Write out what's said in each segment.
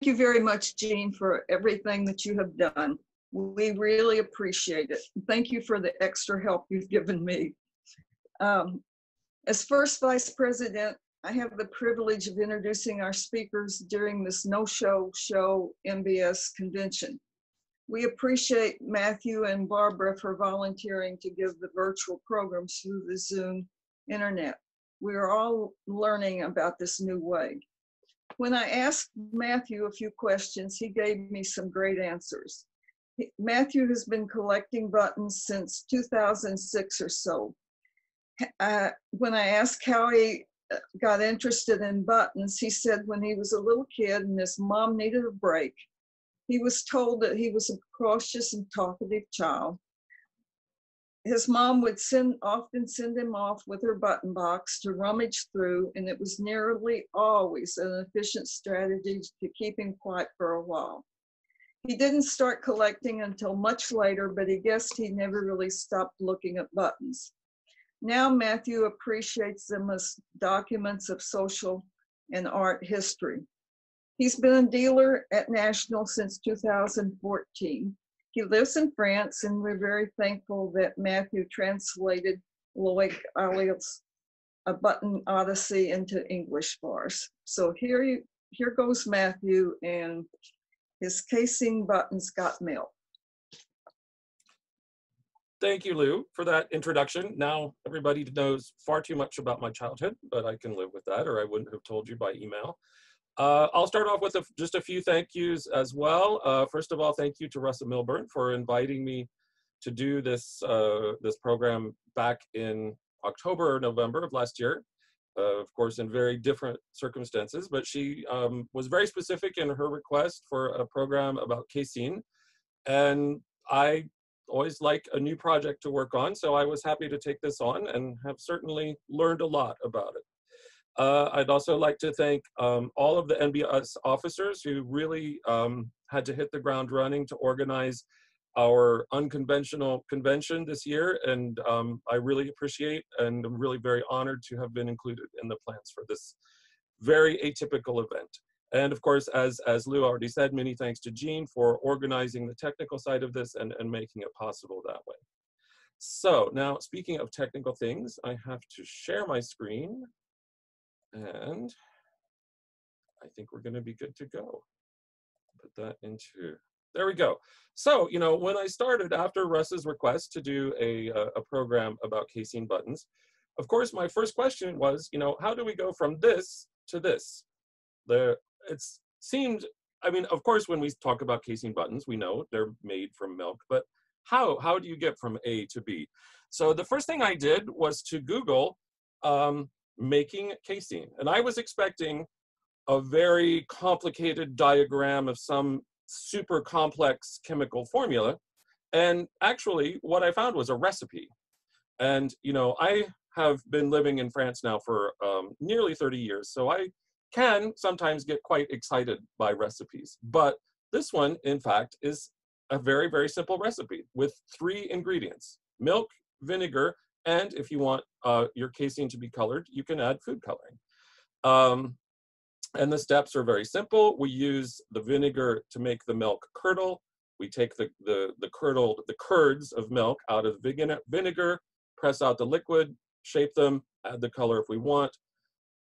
you very much, Jean, for everything that you have done. We really appreciate it. Thank you for the extra help you've given me. As first Vice President, I have the privilege of introducing our speakers during this no-show MBS convention. We appreciate Matthew and Barbara for volunteering to give the virtual programs through the Zoom internet. We are all learning about this new way. When I asked Matthew a few questions, he gave me some great answers. Matthew has been collecting buttons since 2006 or so. When I asked how he got interested in buttons, he said when he was a little kid and his mom needed a break, he was told that he was a cautious and talkative child. His mom would often send him off with her button box to rummage through, and it was nearly always an efficient strategy to keep him quiet for a while. He didn't start collecting until much later, but he guessed he never really stopped looking at buttons. Now Matthew appreciates them as documents of social and art history. He's been a dealer at National since 2014. He lives in France, and we're very thankful that Matthew translated Loïc Allio's A Button Odyssey into English for us. So here goes Matthew and his Casein buttons got milk. Thank you, Lou, for that introduction. Now everybody knows far too much about my childhood, but I can live with that, or I wouldn't have told you by email. I'll start off with just a few thank yous as well. First of all, thank you to Russell Milburn for inviting me to do this, this program back in October or November of last year. Of course, in very different circumstances, but she was very specific in her request for a program about Casein. And I always like a new project to work on, so I was happy to take this on and have certainly learned a lot about it. I'd also like to thank all of the NBS officers who really had to hit the ground running to organize our unconventional convention this year, and I really appreciate and I'm really very honored to have been included in the plans for this very atypical event. And of course, as Lou already said, many thanks to Jean for organizing the technical side of this and making it possible that way. So now, speaking of technical things, I have to share my screen. And I think we're going to be good to go. Put that into, there we go. So, you know, when I started after Russ's request to do a program about Casein buttons, of course, my first question was, you know, how do we go from this to this? It seemed, I mean, of course, when we talk about Casein buttons, we know they're made from milk, but how do you get from A to B? So the first thing I did was to Google making Casein. And I was expecting a very complicated diagram of some super complex chemical formula. And actually what I found was a recipe. And, you know, I have been living in France now for nearly 30 years. So I can sometimes get quite excited by recipes. But this one, in fact, is a very, very simple recipe with 3 ingredients: milk, vinegar, and if you want your Casein to be colored, you can add food coloring. And the steps are very simple. We use the vinegar to make the milk curdle. We take the curds of milk out of vinegar, press out the liquid, shape them, add the color if we want,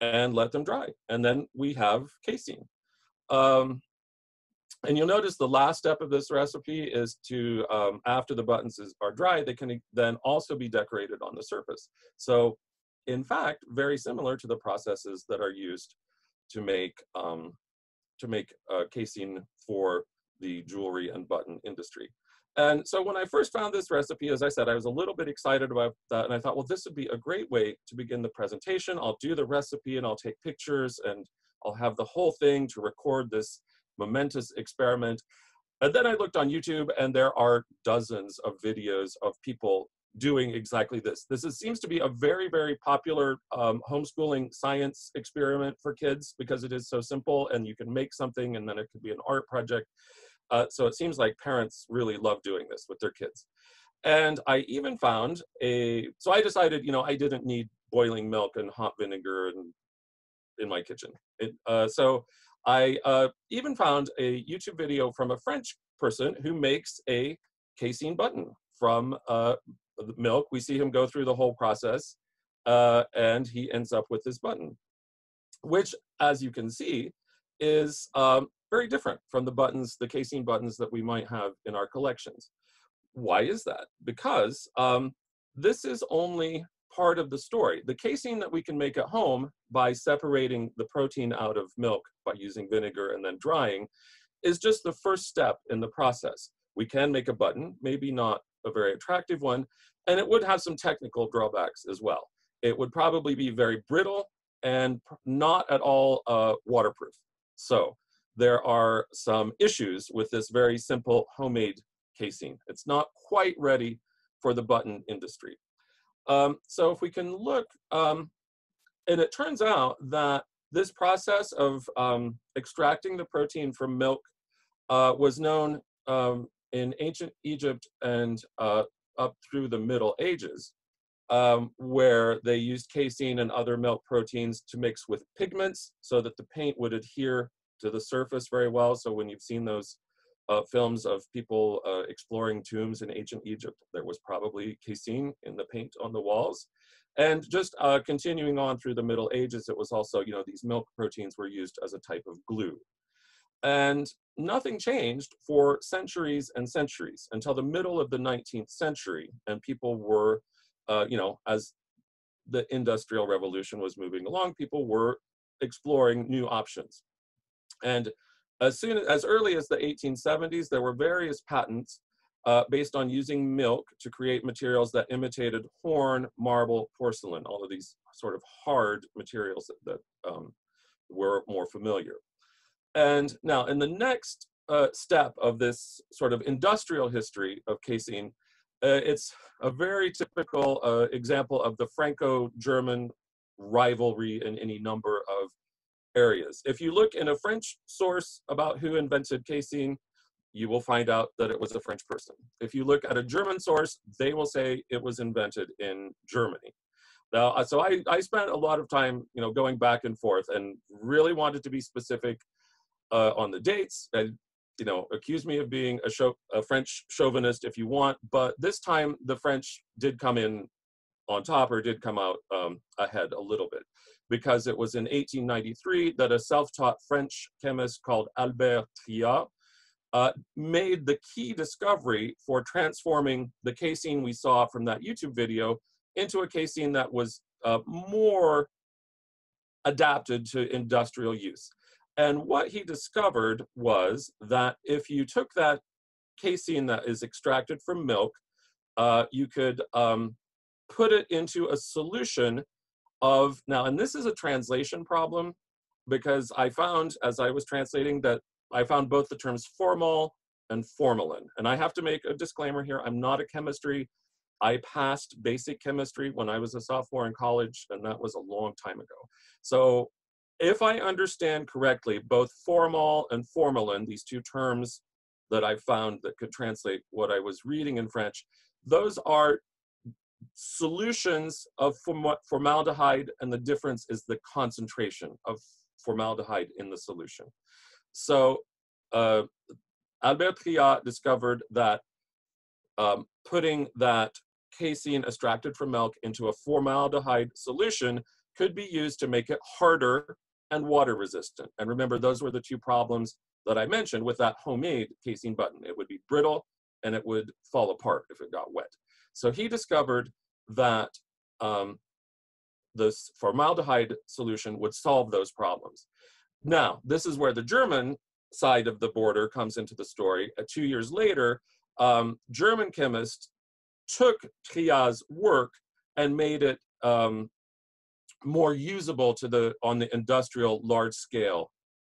and let them dry. And then we have Casein. And you'll notice the last step of this recipe is to, after the buttons are dry, they can then also be decorated on the surface. So in fact, very similar to the processes that are used to make Casein for the jewelry and button industry. And so when I first found this recipe, as I said, I was a little bit excited about that. And I thought, well, this would be a great way to begin the presentation. I'll do the recipe and I'll take pictures and I'll have the whole thing to record this momentous experiment. And then I looked on YouTube and there are dozens of videos of people doing exactly this. Seems to be a very, very popular homeschooling science experiment for kids because it is so simple and you can make something and then it could be an art project. So it seems like parents really love doing this with their kids. And I even found so I decided, you know, I didn't need boiling milk and hot vinegar in my kitchen. So I even found a YouTube video from a French person who makes a casein button from milk. We see him go through the whole process, and he ends up with this button, which, as you can see, is very different from the buttons, the casein buttons that we might have in our collections. Why is that? Because this is only part of the story. The casein that we can make at home by separating the protein out of milk by using vinegar and then drying is just the first step in the process. We can make a button, maybe not a very attractive one, and it would have some technical drawbacks as well. It would probably be very brittle and not at all waterproof. So there are some issues with this very simple homemade casein. It's not quite ready for the button industry. So if we can look, and it turns out that this process of extracting the protein from milk was known in ancient Egypt and up through the Middle Ages, where they used casein and other milk proteins to mix with pigments so that the paint would adhere to the surface very well. So when you've seen those films of people exploring tombs in ancient Egypt, there was probably casein in the paint on the walls. And just continuing on through the Middle Ages, it was also, you know, these milk proteins were used as a type of glue. And nothing changed for centuries and centuries until the middle of the 19th century. And people were, you know, as the Industrial Revolution was moving along, people were exploring new options. And as early as the 1870s, there were various patents based on using milk to create materials that imitated horn, marble, porcelain, all of these sort of hard materials that were more familiar. And now in the next step of this sort of industrial history of casein, it's a very typical example of the Franco-German rivalry in any number of areas. If you look in a French source about who invented casein, you will find out that it was a French person. If you look at a German source, they will say it was invented in Germany. Now, so I spent a lot of time, you know, going back and forth and really wanted to be specific on the dates. And, you know, accuse me of being a French chauvinist if you want, but this time the French did come in on top, or did come out ahead a little bit, because it was in 1893 that a self-taught French chemist called Albert Triat made the key discovery for transforming the casein we saw from that YouTube video into a casein that was more adapted to industrial use. And what he discovered was that if you took that casein that is extracted from milk, you could put it into a solution of, now, and this is a translation problem, because I found, as I was translating, that I found both the terms formol and formalin. And I have to make a disclaimer here, I'm not a chemistry. I passed basic chemistry when I was a sophomore in college, and that was a long time ago. So if I understand correctly, both formol and formalin, these two terms that I found that could translate what I was reading in French, those are solutions of formaldehyde, and the difference is the concentration of formaldehyde in the solution. So Albert Triat discovered that putting that casein extracted from milk into a formaldehyde solution could be used to make it harder and water resistant. And remember, those were the two problems that I mentioned with that homemade casein button. It would be brittle and it would fall apart if it got wet. So he discovered that this formaldehyde solution would solve those problems. Now, this is where the German side of the border comes into the story. 2 years later, German chemists took Triat's work and made it more usable to on the industrial large scale,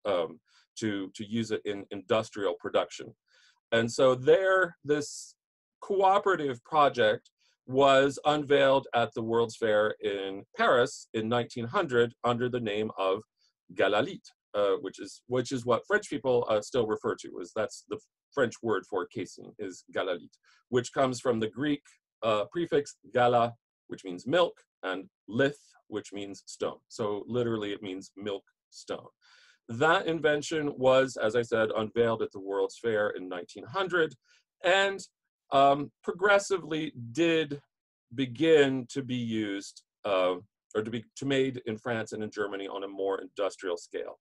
to use it in industrial production. And so this cooperative project was unveiled at the World's Fair in Paris in 1900 under the name of galalite, which is what French people still refer to, that's the French word for casein, is galalite, which comes from the Greek prefix gala, which means milk, and lith, which means stone. So literally it means milk stone. That invention was, as I said, unveiled at the World's Fair in 1900, and progressively did begin to be used or to made in France and in Germany on a more industrial scale.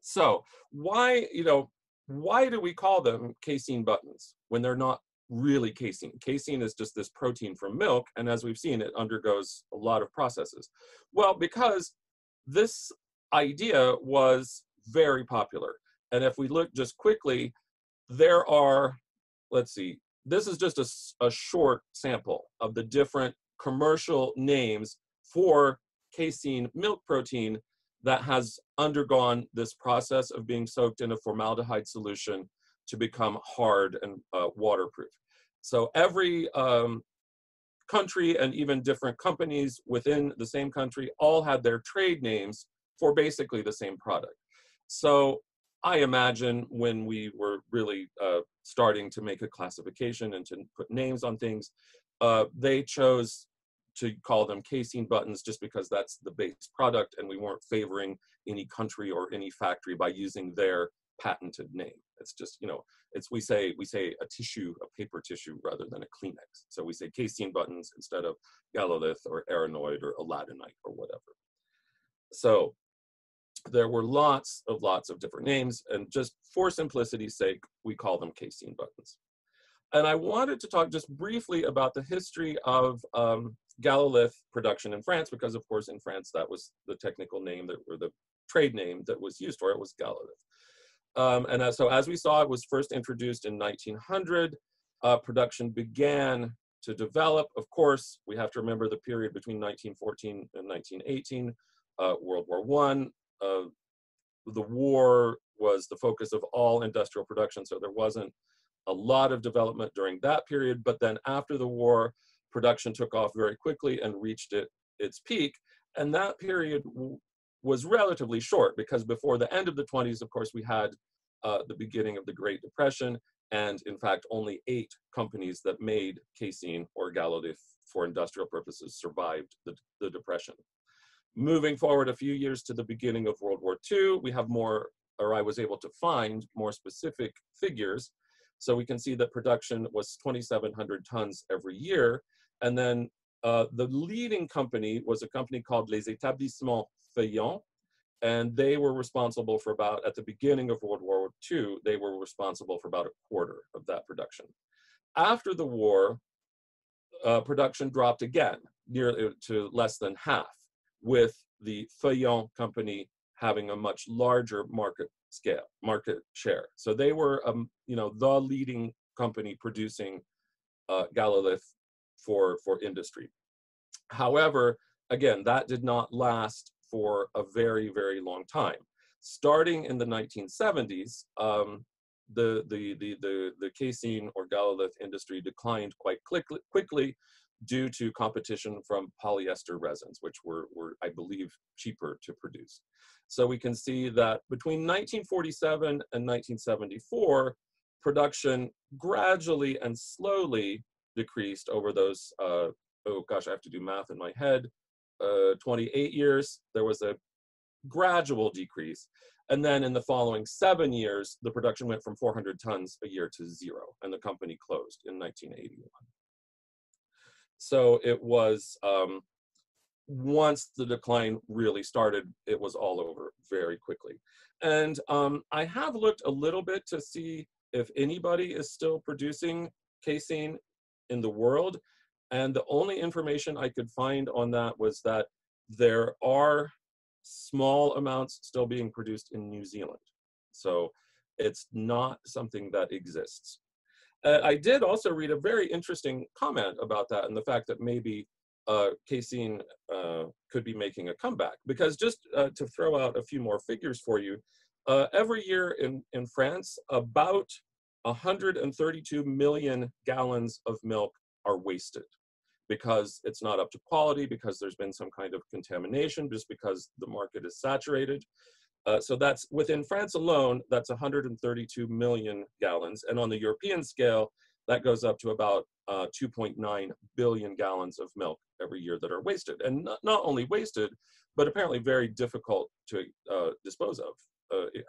So why do we call them casein buttons when they're not really casein? Casein is just this protein from milk, and as we've seen, it undergoes a lot of processes. Well, because this idea was very popular. And if we look just quickly, there are, let's see, this is just a short sample of the different commercial names for casein milk protein that has undergone this process of being soaked in a formaldehyde solution to become hard and waterproof. So every country and even different companies within the same country all had their trade names for basically the same product. So I imagine when we were really starting to make a classification and to put names on things, they chose to call them casein buttons just because that's the base product, and we weren't favoring any country or any factory by using their patented name. It's just, we say a tissue, a paper tissue, rather than a Kleenex. So we say casein buttons instead of Galolith or Aranoid or Aladenite or whatever. So there were lots of different names, and just for simplicity's sake, we call them casein buttons. And I wanted to talk just briefly about the history of Galolith production in France, because of course in France that was the technical name or the trade name that was used for it, was Galolith. So as we saw, it was first introduced in 1900. Production began to develop. Of course, we have to remember the period between 1914 and 1918, World War I. The war was the focus of all industrial production, so there wasn't a lot of development during that period. But then after the war, production took off very quickly and reached its peak. And that period was relatively short, because before the end of the 20s, of course, we had the beginning of the Great Depression. And in fact, only 8 companies that made casein or Galolith for industrial purposes survived the Depression. Moving forward a few years to the beginning of World War II, we have more, or I was able to find more specific figures. So we can see that production was 2,700 tons every year. And then the leading company was a company called Les Établissements Feuillants. And they were responsible for about, at the beginning of World War II, they were responsible for about a quarter of that production. After the war, production dropped again, nearly to less than half, with the Feuillant company having a much larger market share. So they were, the leading company producing Galolith for industry. However, again, that did not last for a very, very long time. Starting in the 1970s, the casein or Galolith industry declined quite quickly due to competition from polyester resins, which were, I believe, cheaper to produce. So we can see that between 1947 and 1974, production gradually and slowly decreased over those, oh gosh, I have to do math in my head, 28 years. There was a gradual decrease. And then in the following 7 years, the production went from 400 tons a year to 0, and the company closed in 1981. So it was, once the decline really started, it was all over very quickly. And I have looked a little bit to see if anybody is still producing casein in the world. And the only information I could find on that was that there are small amounts still being produced in New Zealand. So it's not something that exists. I did also read a very interesting comment about that, and the fact that maybe casein could be making a comeback. Because just to throw out a few more figures for you, every year in France, about 132 million gallons of milk are wasted because it's not up to quality, because there's been some kind of contamination, just because the market is saturated. So that's, within France alone, that's 132 million gallons. And on the European scale, that goes up to about 2.9 billion gallons of milk every year that are wasted. And not only wasted, but apparently very difficult to dispose of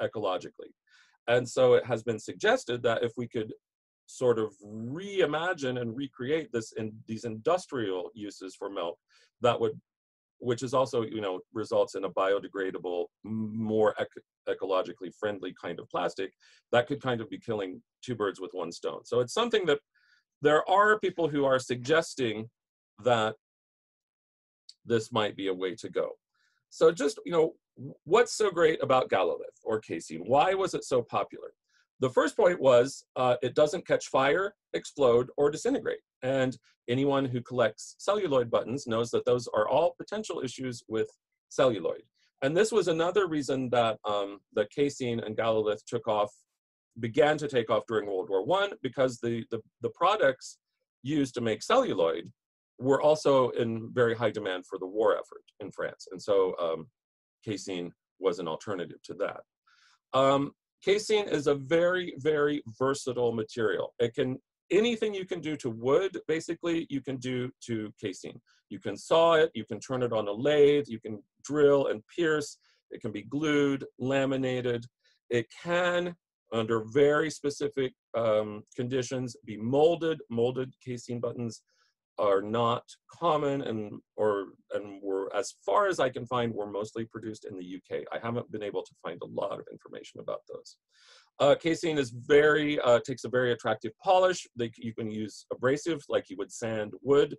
ecologically. And so it has been suggested that if we could sort of reimagine and recreate this in these industrial uses for milk, that would, which is also, you know, results in a biodegradable, more ecologically friendly kind of plastic, that could kind of be killing two birds with one stone. So it's something that there are people who are suggesting that this might be a way to go. So just, you know, what's so great about Galolith or casein? Why was it so popular? The first point was it doesn't catch fire, explode, or disintegrate. And anyone who collects celluloid buttons knows that those are all potential issues with celluloid. And this was another reason that the casein and Galolith began to take off during World War I, because the products used to make celluloid were also in very high demand for the war effort in France. And so casein was an alternative to that. Casein is a very, very versatile material. It can, anything you can do to wood, basically, you can do to casein. You can saw it, you can turn it on a lathe, you can drill and pierce, it can be glued, laminated. It can, under very specific conditions, be molded. Molded casein buttons are not common and were, as far as I can find, were mostly produced in the UK. I haven't been able to find a lot of information about those. Casein is takes a very attractive polish. You can use abrasives like you would sand wood.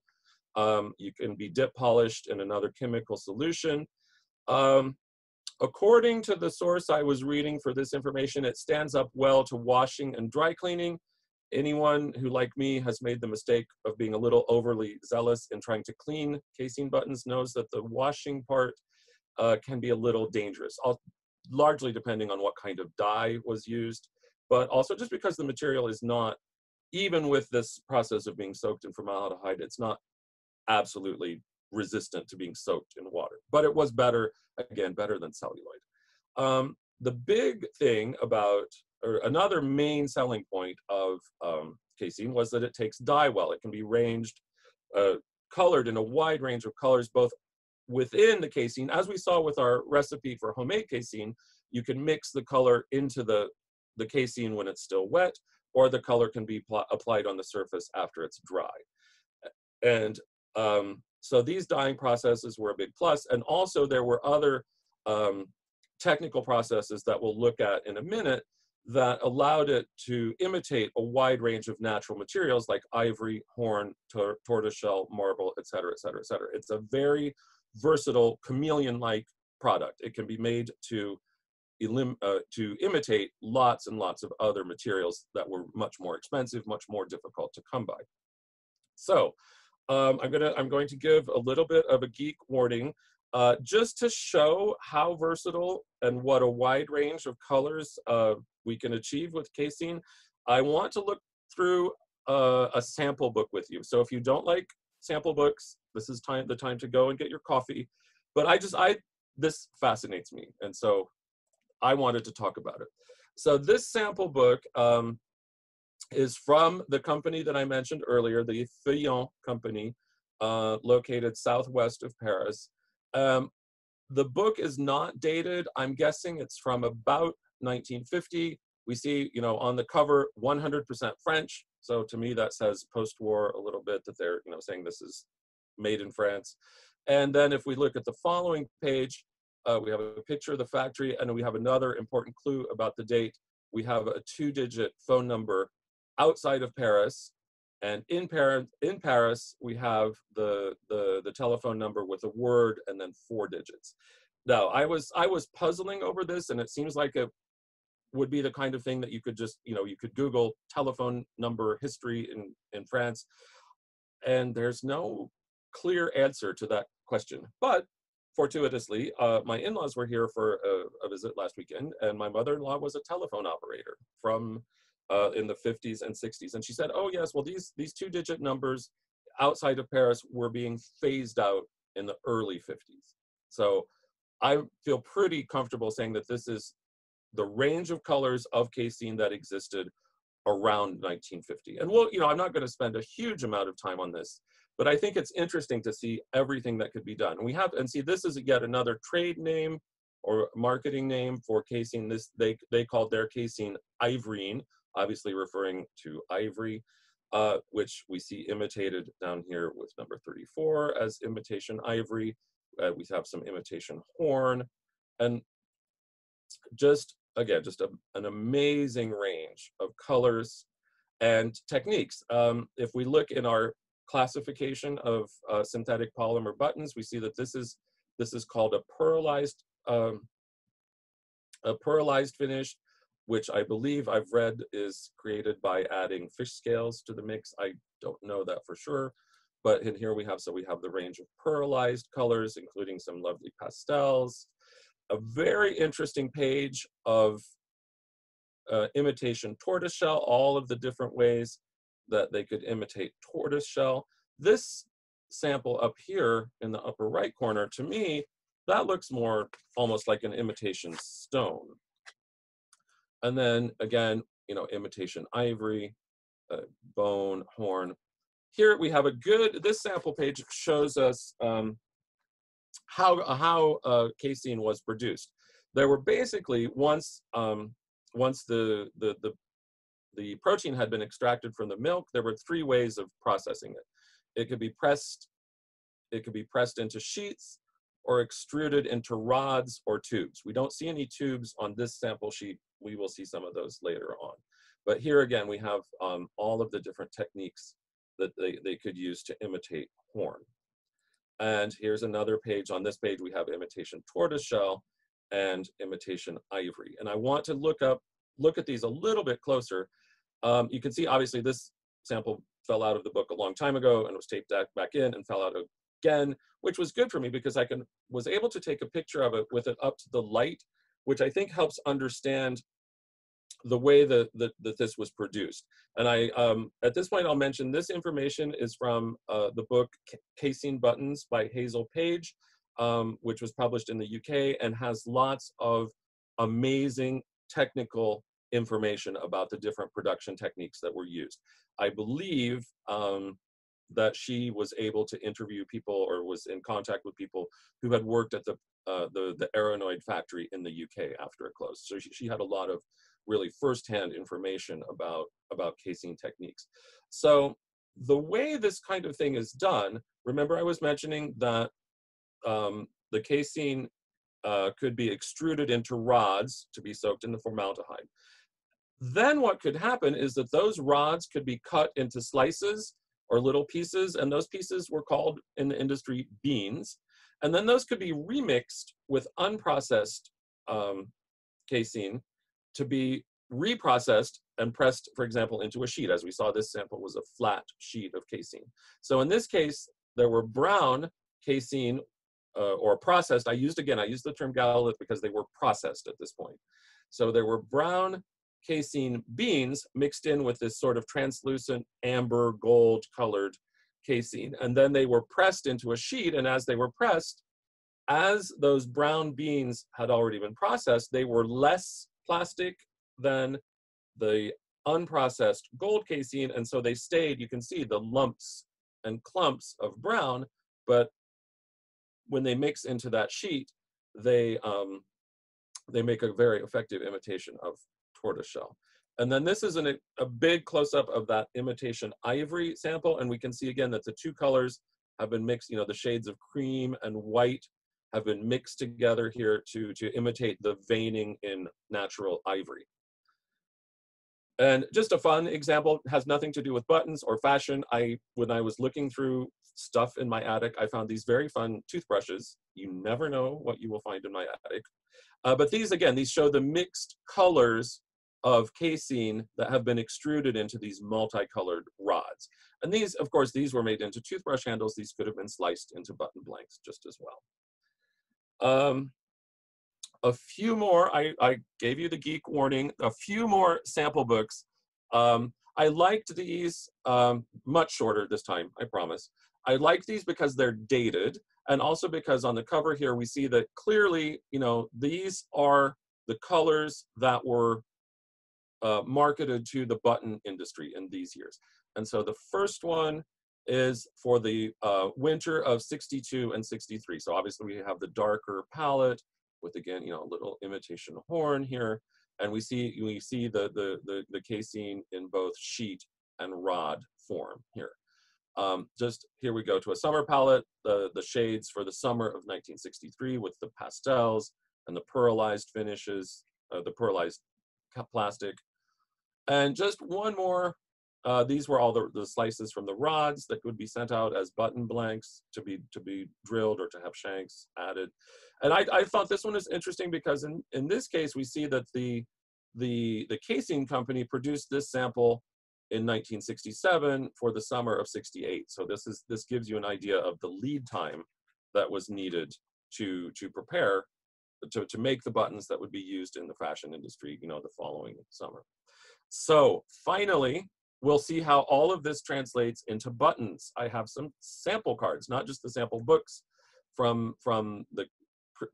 You can be dip polished in another chemical solution. According to the source I was reading for this information, it stands up well to washing and dry cleaning. Anyone who, like me, has made the mistake of being a little overly zealous in trying to clean casein buttons knows that the washing part can be a little dangerous, largely depending on what kind of dye was used, but also just because the material is not, even with this process of being soaked in formaldehyde, it's not absolutely resistant to being soaked in water. But it was better, again, better than celluloid. The big thing about, or another main selling point of casein was that it takes dye well. It can be colored in a wide range of colors, both within the casein, as we saw with our recipe for homemade casein. You can mix the color into the casein when it's still wet, or the color can be applied on the surface after it's dry. And so these dyeing processes were a big plus. And also there were other technical processes that we'll look at in a minute that allowed it to imitate a wide range of natural materials like ivory, horn, tortoiseshell, marble, et cetera, et cetera, et cetera. It's a very versatile, chameleon-like product. It can be made to imitate lots and lots of other materials that were much more expensive, much more difficult to come by. So I'm going to give a little bit of a geek warning, just to show how versatile and what a wide range of colors we can achieve with casein. I want to look through a sample book with you. So if you don't like sample books, this is the time to go and get your coffee. But this fascinates me, and so I wanted to talk about it. So this sample book is from the company that I mentioned earlier, the Pavone company, located southwest of Paris. The book is not dated. I'm guessing it's from about 1950. We see, you know, on the cover, 100% French. So to me, that says post-war a little bit, that they're, you know, saying this is made in France. And then if we look at the following page, we have a picture of the factory, and we have another important clue about the date. We have a 2-digit phone number outside of Paris, and in Paris we have the telephone number with a word and then 4 digits. Now I was puzzling over this, and it seems like it would be the kind of thing that you could just, you know, you could Google telephone number history in France, and there's no clear answer to that question. But fortuitously, my in-laws were here for a visit last weekend, and my mother-in-law was a telephone operator from in the 50s and 60s. And she said, oh yes, well these 2-digit numbers outside of Paris were being phased out in the early 50s. So I feel pretty comfortable saying that this is the range of colors of casein that existed around 1950. And we'll, I'm not going to spend a huge amount of time on this, but I think it's interesting to see everything that could be done. We have, and see, this is yet another trade name or marketing name for casein. This, they called their casein ivorine, obviously referring to ivory, which we see imitated down here with number 34 as imitation ivory. We have some imitation horn, and just, again, just an amazing range of colors and techniques. If we look in our classification of synthetic polymer buttons, we see that this is called a pearlized finish, which I believe I've read is created by adding fish scales to the mix. I don't know that for sure, but in here we have the range of pearlized colors, including some lovely pastels. A very interesting page of imitation tortoiseshell, all of the different ways that they could imitate tortoiseshell. This sample up here in the upper right corner, to me, that looks more almost like an imitation stone. And then again, imitation ivory, bone, horn. Here we have this sample page shows us how casein was produced. There were basically, once the protein had been extracted from the milk, there were 3 ways of processing it. It could be pressed into sheets, or extruded into rods or tubes. We don't see any tubes on this sample sheet. We will see some of those later on. But here again, we have all of the different techniques that they could use to imitate horn. And here's another page. On this page, we have imitation tortoiseshell and imitation ivory. And I want to look at these a little bit closer. You can see, obviously, this sample fell out of the book a long time ago and was taped back in and fell out again, which was good for me because I was able to take a picture of it with it up to the light, which I think helps understand the way that this was produced. And at this point, I'll mention this information is from the book Casein Buttons by Hazel Page, which was published in the UK and has lots of amazing technical information about the different production techniques that were used. I believe that she was able to interview people or was in contact with people who had worked at the Aeronoid factory in the UK after it closed. So she had a lot of really firsthand information about casein techniques. So the way this kind of thing is done, remember I was mentioning that the casein could be extruded into rods to be soaked in the formaldehyde. Then what could happen is that those rods could be cut into slices or little pieces, and those pieces were called in the industry beans. And then those could be remixed with unprocessed casein to be reprocessed and pressed, for example, into a sheet. As we saw, this sample was a flat sheet of casein. So in this case, there were brown casein or processed. I used the term gallolith because they were processed at this point. So there were brown casein beans mixed in with this sort of translucent amber gold colored casein. And then they were pressed into a sheet. And as they were pressed, as those brown beans had already been processed, they were less plastic than the unprocessed gold casein. And so they stayed, you can see the lumps and clumps of brown, but when they mix into that sheet, they make a very effective imitation of tortoiseshell. And then this is a big close-up of that imitation ivory sample, and we can see again that the 2 colors have been mixed, the shades of cream and white have been mixed together here to imitate the veining in natural ivory. And just a fun example, has nothing to do with buttons or fashion. When I was looking through stuff in my attic, I found these very fun toothbrushes. You never know what you will find in my attic. But these show the mixed colors of casein that have been extruded into these multicolored rods. And these, of course, these were made into toothbrush handles. These could have been sliced into button blanks just as well. A few more, I gave you the geek warning, a few more sample books. I liked these, much shorter this time, I promise. I like these because they're dated, and also because on the cover here, we see that clearly, these are the colors that were marketed to the button industry in these years. And so the first one is for the winter of 62 and 63. So obviously we have the darker palette with, again, you know, a little imitation horn here. And we see the casein in both sheet and rod form here. Just here we go to a summer palette, the shades for the summer of 1963 with the pastels and the pearlized finishes, the pearlized plastic. And just one more, these were all the slices from the rods that would be sent out as button blanks to be drilled or to have shanks added. And I thought this one is interesting because in this case, we see that the Casein company produced this sample in 1967 for the summer of 68. So this gives you an idea of the lead time that was needed to prepare, to make the buttons that would be used in the fashion industry, you know, the following summer. So finally, we'll see how all of this translates into buttons. I have some sample cards, not just the sample books from the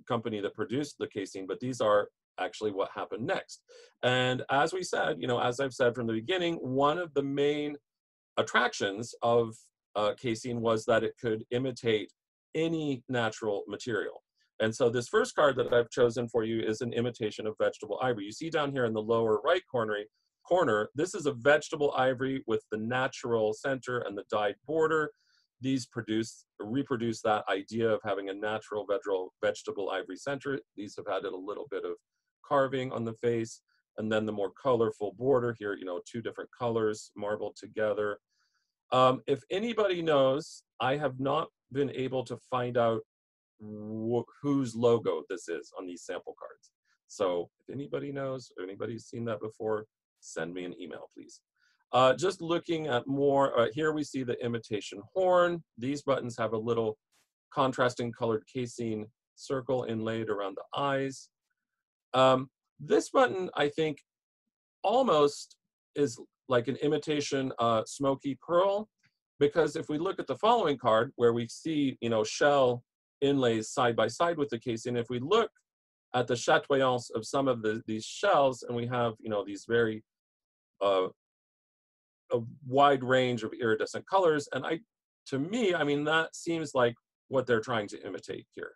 company that produced the Casein, but these are actually what happened next. And as we said, you know, as I've said from the beginning, one of the main attractions of Casein was that it could imitate any natural material. And so this first card that I've chosen for you is an imitation of vegetable ivory. You see down here in the lower right corner, this is a vegetable ivory with the natural center and the dyed border. These reproduce that idea of having a natural vegetable ivory center. These have added a little bit of carving on the face, and then the more colorful border here, you know, two different colors marbled together. If anybody knows, I have not been able to find out whose logo this is on these sample cards. So if anybody knows, or anybody's seen that before, send me an email, please. Just looking at more, here we see the imitation horn. These buttons have a little contrasting colored Casein circle inlaid around the eyes. This button, I think, almost is like an imitation smoky pearl, because if we look at the following card where we see, you know, shell inlays side by side with the Casein, if we look at the chatoyance of some of these shells, and we have, you know, these very a wide range of iridescent colors, and to me, I mean, that seems like what they're trying to imitate here.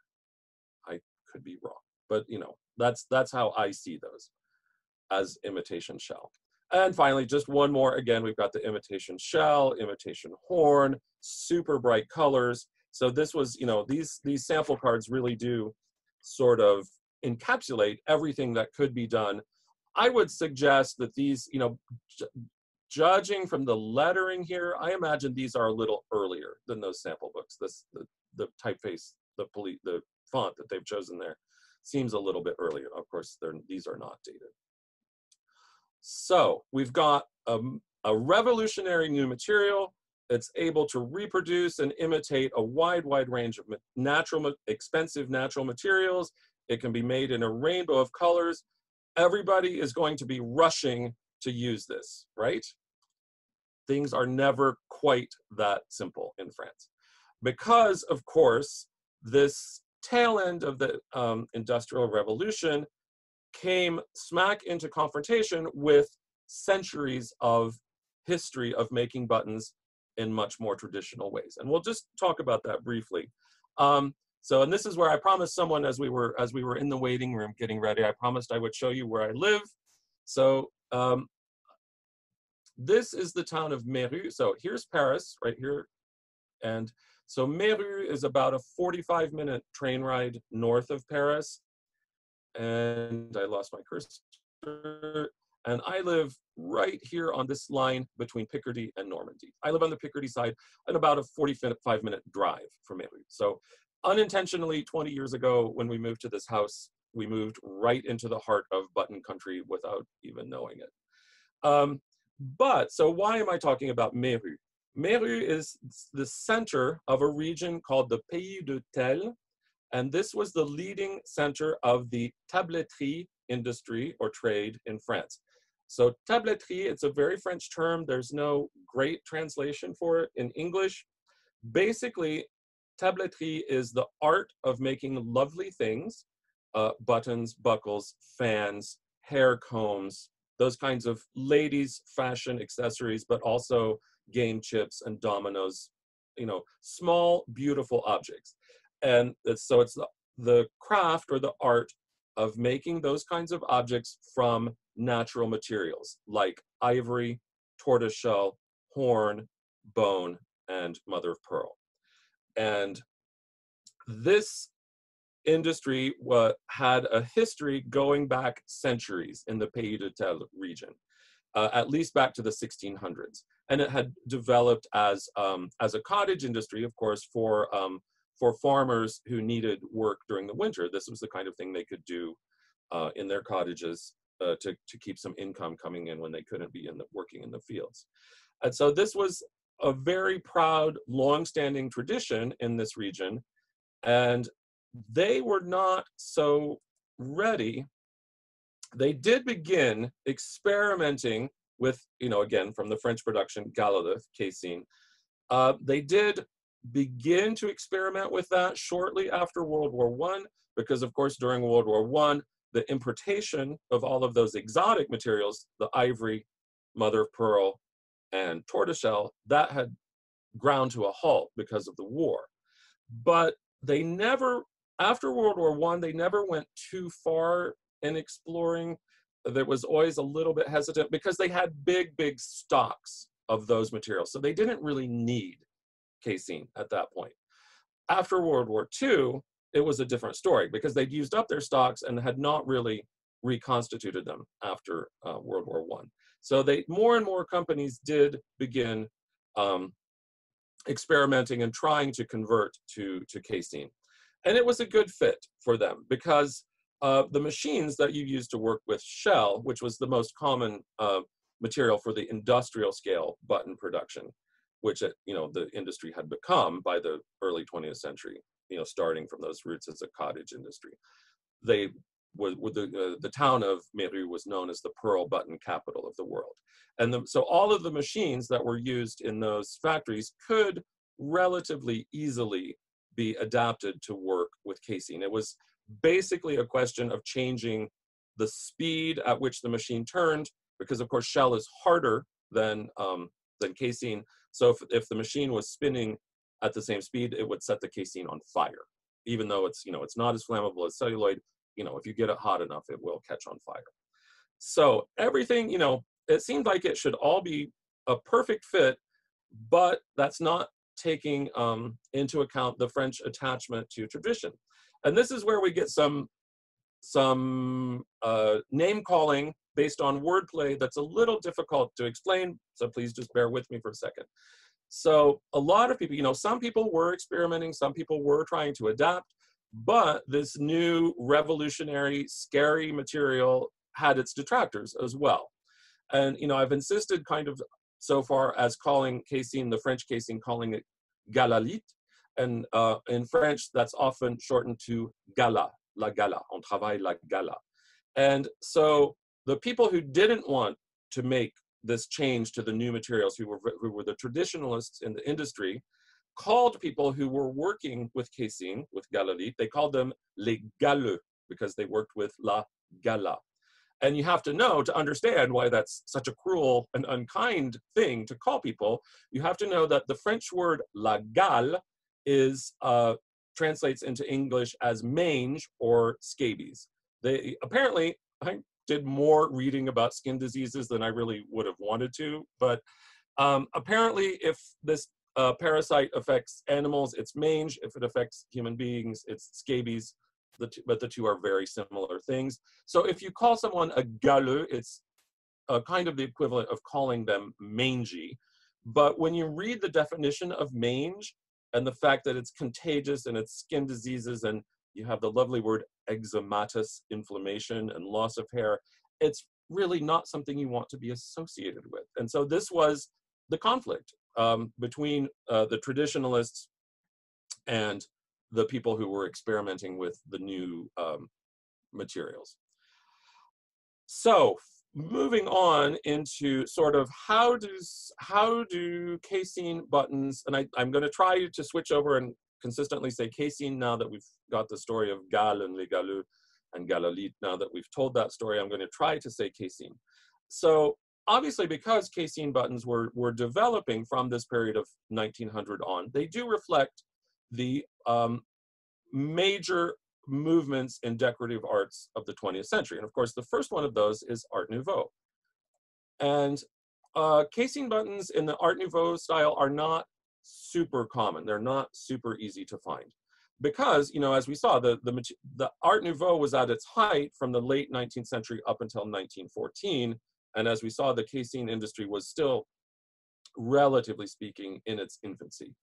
I could be wrong, but you know, that's how I see those, as imitation shell. And finally, just one more. Again, we've got the imitation shell, imitation horn, super bright colors. So this was, you know, these sample cards really do sort of encapsulate everything that could be done. I would suggest that these, you know, judging from the lettering here, I imagine these are a little earlier than those sample books. The typeface, the font that they've chosen there seems a little bit earlier. Of course, these are not dated. So we've got a revolutionary new material. It's able to reproduce and imitate a wide range of expensive natural materials. It can be made in a rainbow of colors. Everybody is going to be rushing to use this, right? Things are never quite that simple in France. Because, of course, this tail end of the Industrial Revolution came smack into confrontation with centuries of history of making buttons in much more traditional ways. And we'll just talk about that briefly. And this is where I promised someone as we were in the waiting room getting ready, I promised I would show you where I live. So this is the town of Méru. So here's Paris right here. And so Méru is about a 45-minute train ride north of Paris. And I lost my cursor. And I live right here on this line between Picardy and Normandy. I live on the Picardy side and about a 45-minute drive from Méru. So unintentionally, 20 years ago, when we moved to this house, we moved right into the heart of button country without even knowing it. So why am I talking about Méru? Méru is the center of a region called the Pays de Tel, and this was the leading center of the tabletterie industry or trade in France. So tabletterie, it's a very French term. There's no great translation for it in English. Basically, tabletterie is the art of making lovely things, buttons, buckles, fans, hair combs, those kinds of ladies' fashion accessories, but also game chips and dominoes, you know, small, beautiful objects. And so it's the craft or the art of making those kinds of objects from natural materials like ivory, tortoiseshell, horn, bone, and mother of pearl. And this industry had a history going back centuries in the Pays de Tel region, at least back to the 1600s. And it had developed as a cottage industry, of course, for farmers who needed work during the winter. This was the kind of thing they could do in their cottages to keep some income coming in when they couldn't be working in the fields. And so this was a very proud, long-standing tradition in this region. And they were not so ready. They did begin experimenting with, you know, again, from the French production, Galilith, Casein. They did begin to experiment with that shortly after World War I, because of course, during World War I, the importation of all of those exotic materials, the ivory, mother of pearl, and tortoiseshell, that had ground to a halt because of the war. But they never, after World War I, they never went too far in exploring. There was always a little bit hesitant because they had big, big stocks of those materials. So they didn't really need casein at that point. After World War II, it was a different story because they'd used up their stocks and had not really reconstituted them after World War I. So more and more companies did begin experimenting and trying to convert to casein. And it was a good fit for them because the machines that you use to work with shell, which was the most common material for the industrial scale button production, which the industry had become by the early 20th century, starting from those roots as a cottage industry. The town of Méru was known as the pearl button capital of the world. And so all of the machines that were used in those factories could relatively easily be adapted to work with casein. It was basically a question of changing the speed at which the machine turned, because of course shell is harder than casein. So if the machine was spinning at the same speed, it would set the casein on fire, even though it's not as flammable as celluloid. If you get it hot enough, it will catch on fire. So everything, it seemed like it should all be a perfect fit, but that's not taking into account the French attachment to tradition. And this is where we get some name calling based on wordplay that's a little difficult to explain. So please just bear with me for a second. So a lot of people, some people were experimenting, some people were trying to adapt, but this new revolutionary, scary material had its detractors as well. And, I've insisted kind of so far as calling casein, the French casein, calling it galalite. And in French, that's often shortened to gala, la gala, on travaille la gala. And so the people who didn't want to make this change to the new materials, who were the traditionalists in the industry, called people who were working with casein, with galalite, they called them les galeux, because they worked with la gala. And you have to know, to understand why that's such a cruel and unkind thing to call people, you have to know that the French word la gale translates into English as mange or scabies. They apparently, I did more reading about skin diseases than I really would have wanted to, but apparently if this parasite affects animals, it's mange. If it affects human beings, it's scabies. But the two are very similar things. So if you call someone a galeux, it's kind of the equivalent of calling them mangy. But when you read the definition of mange and the fact that it's contagious and it's skin diseases, and you have the lovely word eczematous, inflammation and loss of hair, it's really not something you want to be associated with. And so this was the conflict between the traditionalists and the people who were experimenting with the new materials. So moving on into sort of how do casein buttons, and I'm going to try to switch over and consistently say casein now that we've got the story of Gall and les galeux and galalite. Now that we've told that story, I'm going to try to say casein. So obviously, because Casein buttons were developing from this period of 1900 on, they do reflect the major movements in decorative arts of the 20th century. And of course, the first one of those is Art Nouveau. And Casein buttons in the Art Nouveau style are not super common. They're not super easy to find. Because, you know, as we saw, the Art Nouveau was at its height from the late 19th century up until 1914. And as we saw, the Casein industry was still, relatively speaking, in its infancy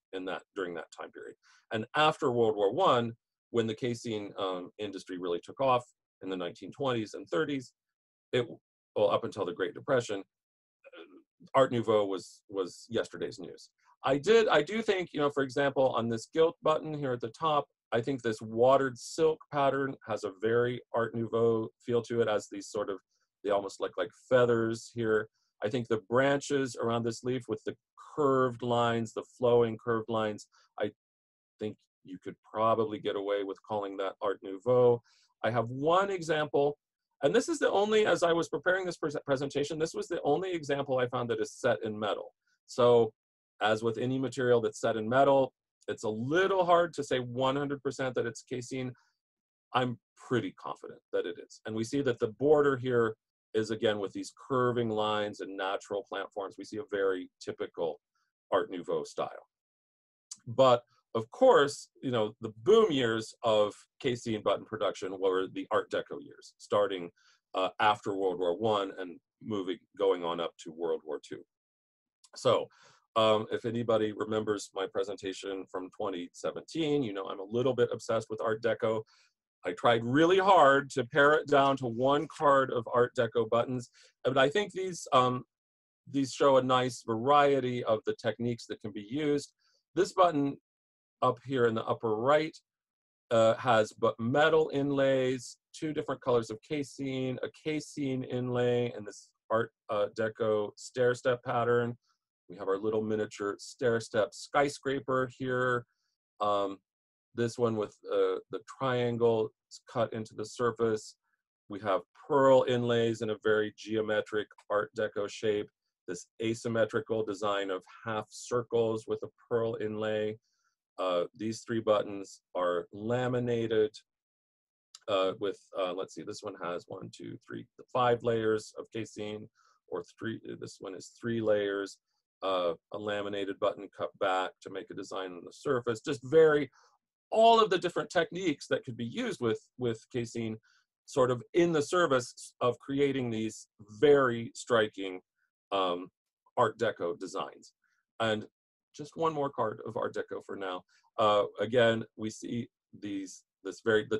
during that time period. And after World War I, when the Casein industry really took off in the 1920s and 30s, well, up until the Great Depression, Art Nouveau was yesterday's news. I do think, you know, for example, on this gilt button here at the top, I think this watered silk pattern has a very Art Nouveau feel to it, as these sort of, they almost look like feathers here. I think the branches around this leaf with the curved lines, the flowing curved lines, I think you could probably get away with calling that Art Nouveau. I have one example, and this is the only, as I was preparing this presentation, this was the only example I found that is set in metal. So as with any material that's set in metal, it's a little hard to say 100% that it's Casein. I'm pretty confident that it is. And we see that the border here is, again, with these curving lines and natural plant forms. We see a very typical Art Nouveau style. But of course, you know, the boom years of Casein button production were the Art Deco years, starting after World War I and going on up to World War II. So if anybody remembers my presentation from 2017, you know I'm a little bit obsessed with Art Deco. I tried really hard to pare it down to one card of Art Deco buttons, but I think these show a nice variety of the techniques that can be used. This button up here in the upper right has metal inlays, 2 different colors of Casein, a Casein inlay, and this Art Deco stair step pattern. We have our little miniature stair step skyscraper here. This one with the triangle cut into the surface. We have pearl inlays in a very geometric Art Deco shape. This asymmetrical design of half circles with a pearl inlay. These 3 buttons are laminated with, let's see, this one has 1, 2, 3, 5 layers of Casein, or 3, this one is 3 layers. A laminated button cut back to make a design on the surface. Just all of the different techniques that could be used with Casein sort of in the service of creating these very striking Art Deco designs. And just one more card of Art Deco for now. Again, we see the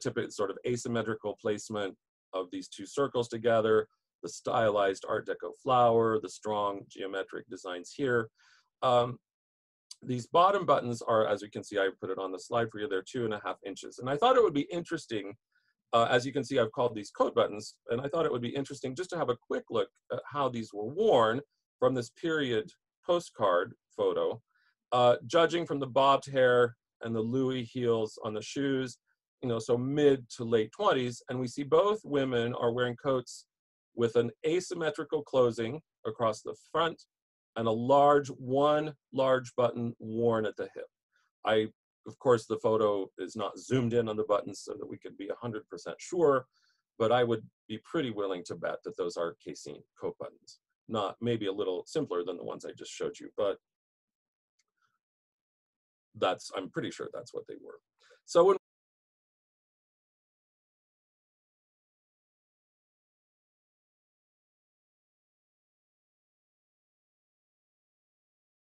typical sort of asymmetrical placement of these 2 circles together, the stylized Art Deco flower, the strong geometric designs here. These bottom buttons are, as you can see, I put it on the slide for you, they're 2.5 inches. And I thought it would be interesting, as you can see, I've called these coat buttons, and I thought it would be interesting just to have a quick look at how these were worn from this period postcard photo, judging from the bobbed hair and the Louis heels on the shoes, you know, so mid to late 20s. And we see both women are wearing coats with an asymmetrical closing across the front and one large button worn at the hip. Of course, the photo is not zoomed in on the buttons so that we could be 100% sure, but I would be pretty willing to bet that those are Casein coat buttons. Not maybe a little simpler than the ones I just showed you, but I'm pretty sure that's what they were. So when